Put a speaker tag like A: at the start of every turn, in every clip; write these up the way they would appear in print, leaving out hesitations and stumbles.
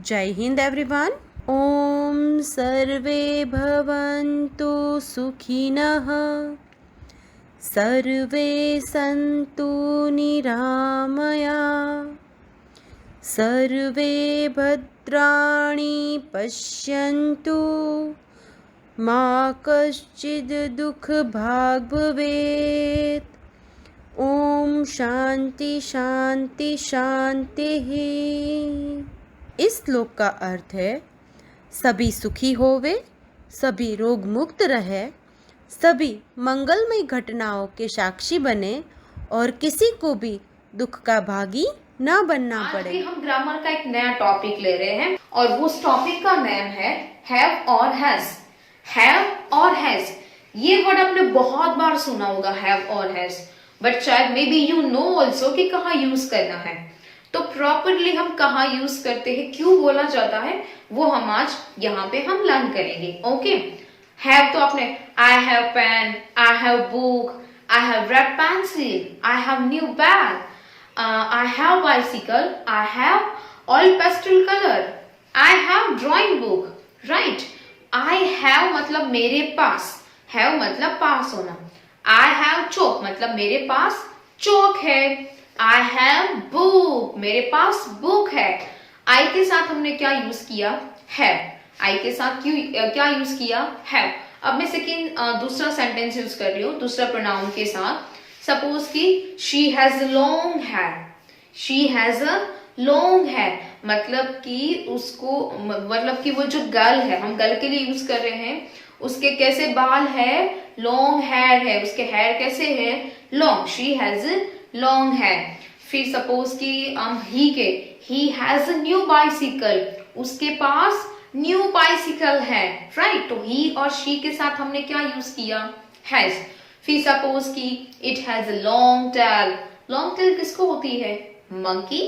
A: जय हिंद एवरीवन। ओम सर्वे भवन्तु सुखिनः, सर्वे सन्तु निरामया, सर्वे भद्राणि पश्यन्तु, मा कश्चिद् दुःखभाग् भवेत्। ओम शांति शांति शांतिः। इस श्लोक का अर्थ है सभी सुखी होवे, सभी रोग मुक्त रहे, सभी मंगलमय घटनाओं के साक्षी बने और किसी को भी दुख का भागी ना बनना पड़े।
B: आज भी हम ग्रामर का एक नया टॉपिक ले रहे हैं और उस टॉपिक का नाम है हैव और हैज। हैव और हैज, ये वर्ड आपने बहुत बार सुना होगा, हैव और हैज, बट शायद may be you know also कि कहाँ यूज करना है। तो प्रॉपरली हम कहाँ यूज करते हैं, क्यों बोला जाता है, वो हम आज यहाँ पे हम लर्न करेंगे। ओके, हैव तो आपने I have pen, I have book, I have red pencil, I have new bag, I have bicycle, I have all pastel colour, I have drawing book, right. I have मतलब मेरे पास, have मतलब पास होना। I have चौक मतलब मेरे पास चौक है। आई have book, मेरे पास book है। आई के साथ हमने क्या यूज किया, हैव। आई के साथ क्या यूज किया, हैव। अब मैं सेकेंड दूसरा सेंटेंस यूज कर रही हूँ दूसरा प्रोनाउन के साथ। सपोज कि she has long hair, she has a long hair मतलब कि उसको, मतलब कि वो जो गर्ल है, हम गर्ल के लिए यूज कर रहे हैं, उसके कैसे बाल है, लॉन्ग हेयर है, उसके हेयर कैसे है, long, she has long hair. फिर सपोज कि ही के, he has a new bicycle, उसके पास न्यू बाइसिकल है, राइट। तो ही और शी के साथ हमने क्या यूज किया, हैज। फिर सपोज कि it has a long tell, long tail किसको होती है, मंकी,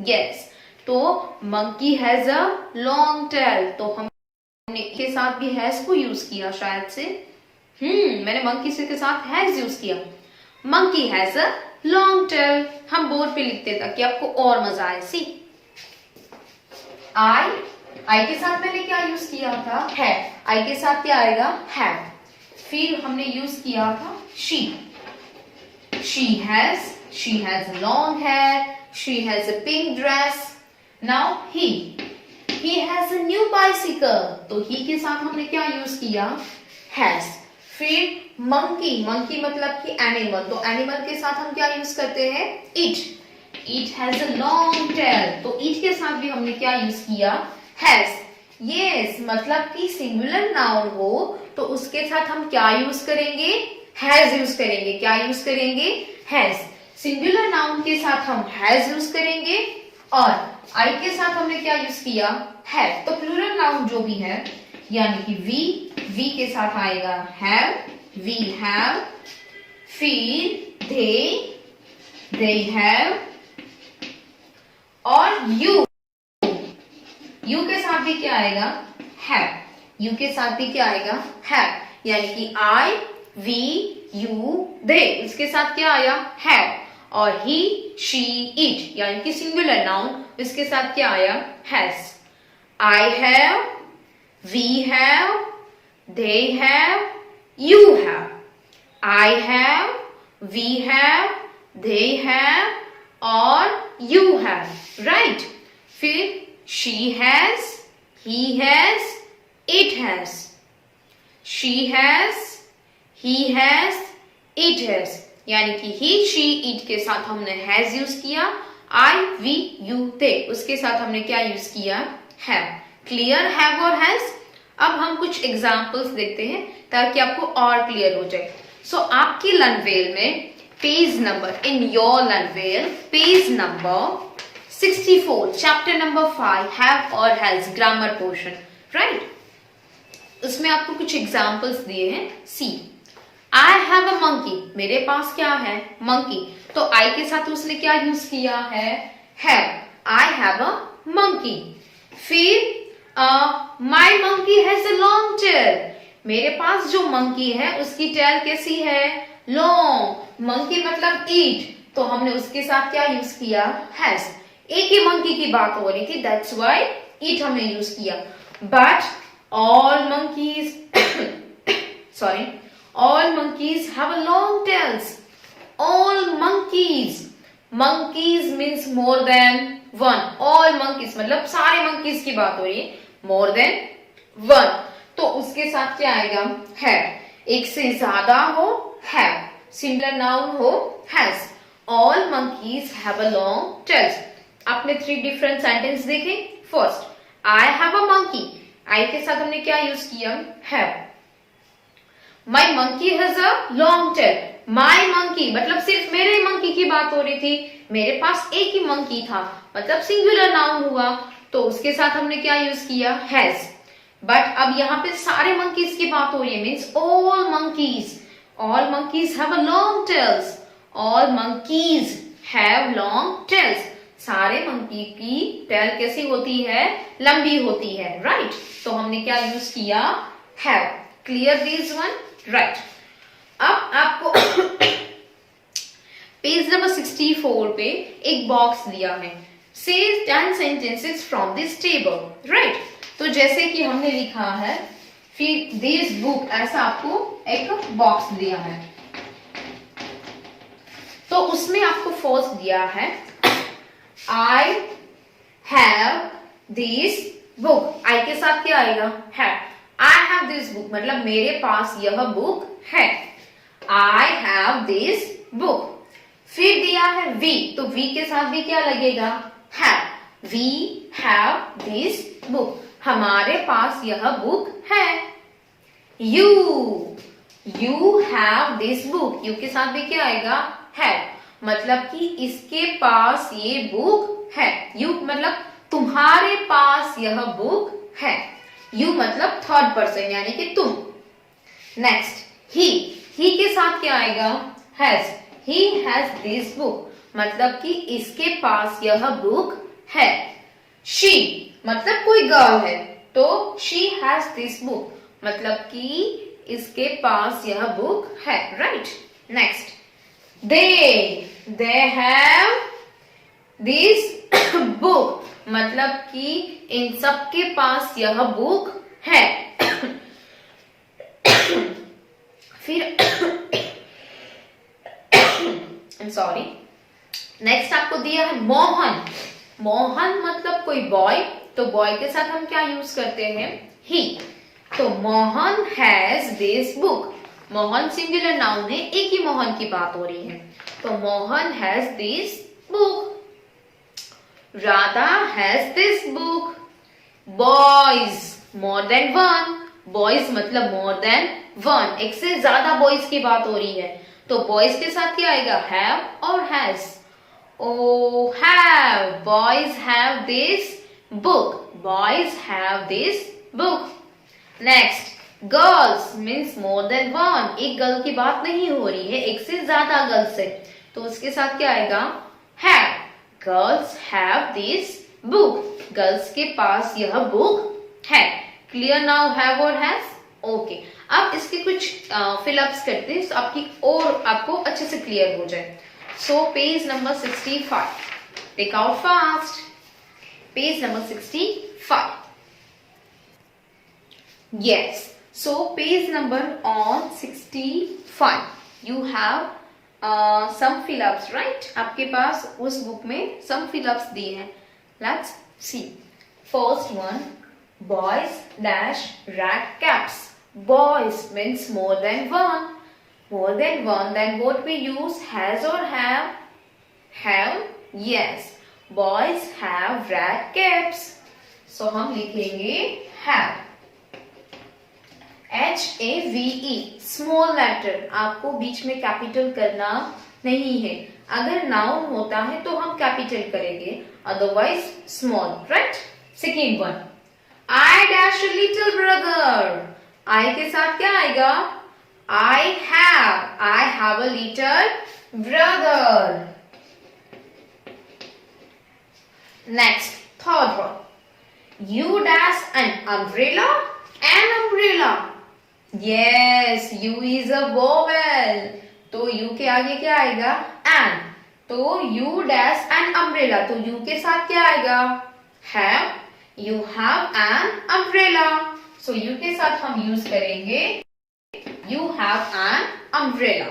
B: यस। तो monkey has a long tell, तो हमने के साथ भी हैज को यूज किया शायद से। मैंने मंकी से के साथ हैज यूज किया। Monkey has a long tell, हम बोर्ड पे लिखते ताकि आपको और मजा आए। सी आई के साथ मैंने क्या यूज किया था, है। आई के साथ क्या आएगा, हैव। फिर हमने यूज किया था she has long hair, she has a pink dress. Now he has a new bicycle, तो he के साथ हमने क्या यूज किया, has। फिर monkey मतलब कि एनिमल, तो एनिमल के साथ हम क्या यूज करते हैं, it has a long tail, तो it के साथ भी हमने क्या यूज किया, has। yes मतलब कि सिंगुलर नाउन हो तो उसके साथ हम क्या यूज करेंगे, has यूज करेंगे। क्या यूज करेंगे, has। सिंगुलर नाउन के साथ हम has यूज करेंगे और आई के साथ हमने क्या यूज किया, हैव। तो प्लूरल नाउन जो भी है, यानी कि वी के साथ आएगा हैव, वी हैव। फिर दे हैव और यू के साथ भी क्या आएगा, हैव। यू के साथ भी क्या आएगा, हैव, यानी कि आई, वी, यू, दे, इसके साथ क्या आया, हैव। और ही, शी, इट, यानी कि सिंगुलर नाउन, इसके साथ क्या आया, has. I have, we have, they have, you have. I have, we have, they have और यू हैव, राइट। फिर she has, he has, it has. She has, he has, it has, यानी कि ही, she, it के साथ हमने has use किया। आई, we, you, दे, उसके साथ हमने क्या यूज किया, हैव। क्लियर, हैव और हैज। अब हम कुछ एग्जांपल्स देखते हैं ताकि आपको और क्लियर हो जाए। सो आपकी लर्नवेल में page number, in your Learnwell page number 64, chapter number 5, have और हैज, ग्रामर पोर्शन, राइट। उसमें आपको कुछ एग्जांपल्स दिए हैं। सी, आई हैव अ मंकी, मेरे पास क्या है, मंकी। तो आई के साथ उसने क्या यूज किया है, have. I have a monkey. फिर my monkey has a long tail, मेरे पास जो मंकी है उसकी टेल कैसी है, लॉन्ग। मंकी मतलब ईट, तो हमने उसके साथ क्या यूज किया, हैज। एक ही मंकी की बात हो रही थी, दैट्स व्हाई ईट हमने यूज किया, but all monkeys sorry, all monkeys have a long tails. All monkeys, monkeys means more than one. All monkeys मतलब सारे मंकीज की बात हो रही है, मोर देन वन, तो उसके साथ क्या आएगा, हैव। एक से ज्यादा हो, हैव। सिंगुलर नाउन हो, has. All monkeys have a long tails. आपने 3 डिफरेंट सेंटेंस देखे। First, I have a monkey, I के साथ हमने क्या यूज किया, have. My monkey has a long tail, my monkey मतलब सिर्फ मेरे मंकी की बात हो रही थी, मेरे पास एक ही मंकी था, मतलब सिंगुलर नाउन हुआ, तो उसके साथ हमने क्या यूज किया, हैज। बट अब यहाँ पे सारे मंकीज की बात हो रही है, means all monkeys. All monkeys have a long tails, all monkeys have long tails. सारे मंकी की टेल कैसी होती है, लंबी होती है, राइट। तो हमने क्या यूज किया, have. Clear this one, right. अब आपको पेज नंबर 64 पे एक बॉक्स दिया है, says 10 sentences from this table, right. तो जैसे कि हमने लिखा है फिर दिस बुक, ऐसा आपको एक बॉक्स दिया है, तो उसमें आपको फर्स्ट दिया है आई हैव दिस बुक। आई के साथ क्या आएगा, है। आई हैव दिस बुक मतलब मेरे पास यह बुक है, आई हैव दिस बुक। फिर दिया है वी, तो वी के साथ भी क्या लगेगा, have. We have this book, हमारे पास यह बुक है। You, you have this book, you के साथ भी क्या आएगा, हैव, मतलब कि इसके पास ये बुक है। यू मतलब तुम्हारे पास यह बुक है। यू मतलब थर्ड पर्सन यानी कि तुम। नेक्स्ट, ही के साथ क्या आएगा, has. He has this book मतलब कि इसके पास यह बुक है। शी मतलब कोई गर्ल है, तो शी हैज दिस बुक मतलब कि इसके पास यह बुक है, right. Next, they have this book मतलब कि इन सब के पास यह बुक है। फिर सॉरी, नेक्स्ट आपको दिया है मोहन। मोहन मतलब कोई बॉय, तो बॉय के साथ हम क्या यूज करते हैं, ही। तो Mohan has this book, Mohan singular noun है, एक ही मोहन की बात हो रही है, तो Mohan has this book. Radha has this book. Boys more than one, boys मतलब मोर देन वन, एक से ज्यादा बॉयज की बात हो रही है, तो बॉयज के साथ क्या आएगा, हैव और हैज। ओ have, boys have this book, boys have this book. Next, girls means more than one, एक गर्ल की बात नहीं हो रही है, एक से ज्यादा गर्ल्स है, तो उसके साथ क्या आएगा, have. Girls have this book, girls के पास यह बुक है। क्लियर नाउ, हैव और हैज, ओके। अब इसके कुछ फिलअप्स करते हैं, तो आपको अच्छे से क्लियर हो जाए। So page number 65, take out fast, page number 65। Yes. So page number on 65. You have some fill-ups, right? आपके पास उस बुक में some fill-ups दिए हैं. Let's see. First one, boys dash rat caps. Boys means more than one. More than one. Then what we use, has or have? Have. Yes. Boys have rat caps. So हम लिखेंगे have. HAVE small letter, आपको बीच में capital करना नहीं है। अगर noun होता है तो हम कैपिटल करेंगे, otherwise small, right. Second one, I dash a little brother. I के साथ क्या आएगा, I have a little brother. Next, third one, you dash an umbrella. An umbrella, yes, you is a vowel, तो you के आगे क्या आएगा, an, तो यू डैश एन अम्ब्रेला, तो यू के साथ क्या आएगा, have. You have an umbrella. So you के साथ हम यूज करेंगे you have an umbrella.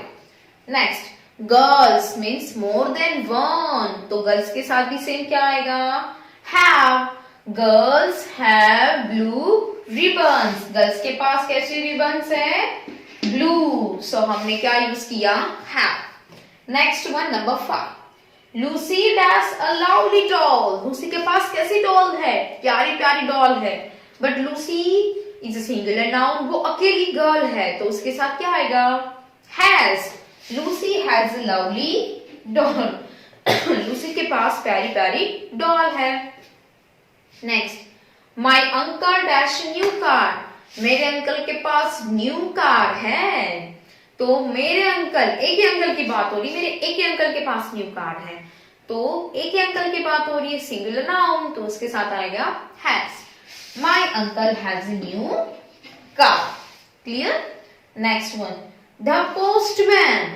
B: Next, girls means more than one. तो girls के साथ भी सेम क्या आएगा? Have. Girls have blue ribbons. Girls के पास कैसी ribbons है? Blue. So हमने क्या यूज किया? Have. Next one, number 5. Lucy has a lovely doll. Lucy के पास कैसी डॉल है? प्यारी प्यारी डॉल है. But Lucy is a singular noun. वो अकेली गर्ल है तो उसके साथ क्या आएगा? Has. Lucy has a lovely doll. Lucy के पास प्यारी प्यारी डॉल है. Next, my uncle dash a new car. मेरे अंकल के पास न्यू कार है. तो मेरे अंकल, एक ही अंकल की बात हो रही, मेरे एक ही अंकल के पास न्यू कार है. तो एक ही अंकल की बात हो रही है, सिंगुलर नाउन, तो उसके साथ आएगा has. My uncle has a new car. Clear? Next one. The postman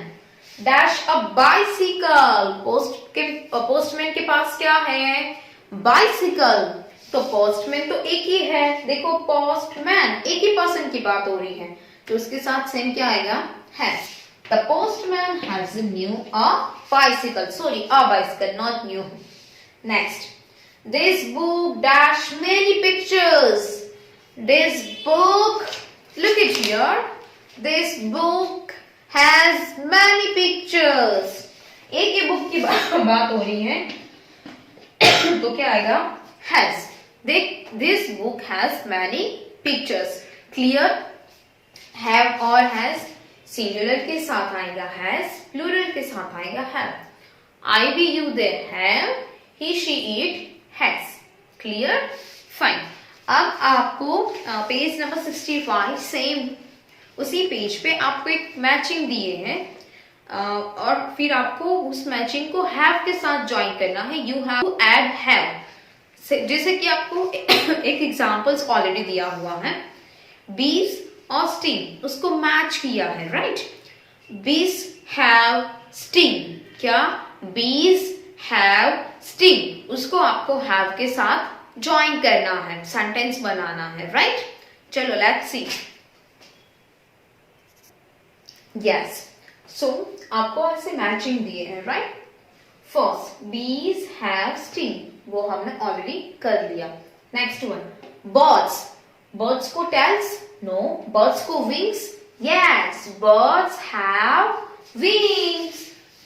B: dash a bicycle. Postman के पास क्या है? बाइसिकल. तो पोस्टमैन तो एक ही है. देखो पोस्टमैन एक ही पर्सन की बात हो रही है तो उसके साथ सेम क्या आएगा? Has. The postman has a new bicycle. Sorry, a bicycle, not new. Next. This book dash many pictures. This book, look at here. This book has many pictures. एक ही बुक की बात हो रही है तो क्या आएगा? Has. देख, this book has many pictures. Clear? Have और has सिंगुलर के साथ आएगा has, प्लूरल के साथ आएगा have. I, we, you, they have, he, she, it, has. Clear? Fine. अब आपको पेज नंबर 65 सेम उसी पेज पे आपको एक मैचिंग दिए हैं और फिर आपको उस मैचिंग को have के साथ ज्वाइन करना है. You have to add have. जैसे कि आपको एक एग्जाम्पल्स ऑलरेडी दिया हुआ है. Bees और sting, उसको मैच किया है, राइट? Bees have sting. क्या? Bees have sting. उसको आपको have के साथ ज्वाइन करना है, सेंटेंस बनाना है, राइट? चलो लेट्स सी. यस, सो आपको ऐसे मैचिंग दिए हैं, right? First, bees have sting, वो हमने ऑलरेडी कर लिया. Next one, birds. birds को tails? No. birds को wings? Yes, birds have wings.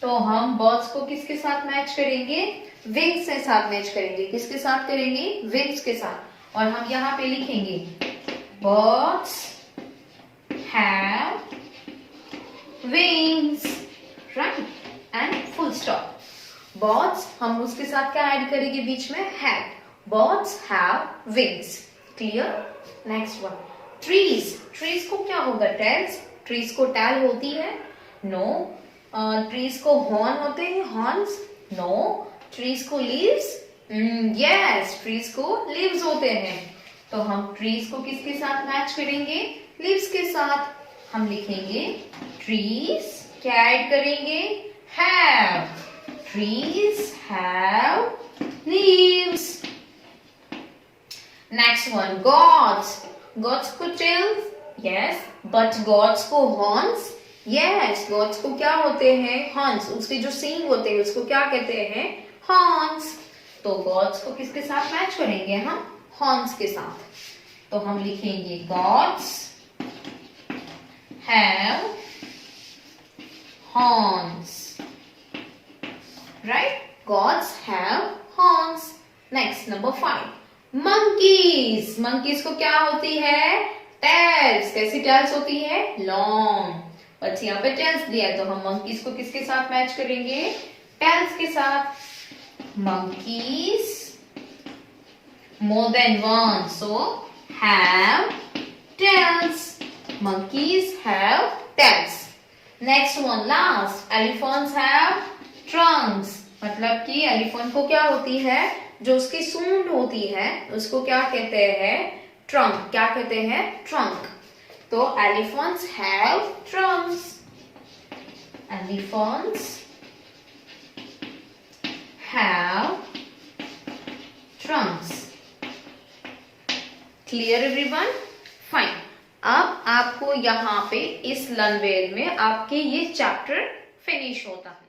B: तो हम birds को किसके साथ मैच करेंगे? wings के साथ मैच करेंगे. किसके साथ करेंगे? wings के साथ. और हम यहाँ पे लिखेंगे birds have wings, right? and full stop. birds हम उसके साथ क्या ऐड करेंगे बीच में? have. birds have wings. Clear? Next one. Trees. trees को क्या होगा? tails. trees को tail होती है? No. trees को horn होते हैं? horns? No. trees को leaves? Yes. trees को leaves होते हैं. तो हम trees को किसके साथ मैच करेंगे? leaves के साथ. हम लिखेंगे trees, क्या ऐड करेंगे? have. trees have leaves. Next one, gods. gods को tails? Yes. but gods को horns? Yes. gods को क्या होते हैं? horns. उसके जो सींग होते हैं उसको क्या कहते हैं? horns. तो gods को किसके साथ मैच करेंगे हम? horns के साथ. तो हम लिखेंगे gods have horns. Right? gods have horns. Next, number 5. monkeys. monkeys को क्या होती है? tails. कैसी tails होती है? long. बस यहाँ पे tails दिया है तो हम monkeys को किसके साथ मैच करेंगे? tails के साथ. monkeys more than one, so have tails. monkeys have tails. Next one, last. elephants have trunks. मतलब कि एलिफेंट को क्या होती है? जो उसकी सूंड होती है उसको क्या कहते हैं? ट्रंक. क्या कहते हैं? ट्रंक. तो elephants have Trunks. Elephants have Trunks. Clear everyone? Fine. अब आपको यहाँ पे इस लर्न वेल में आपके ये चैप्टर फिनिश होता है।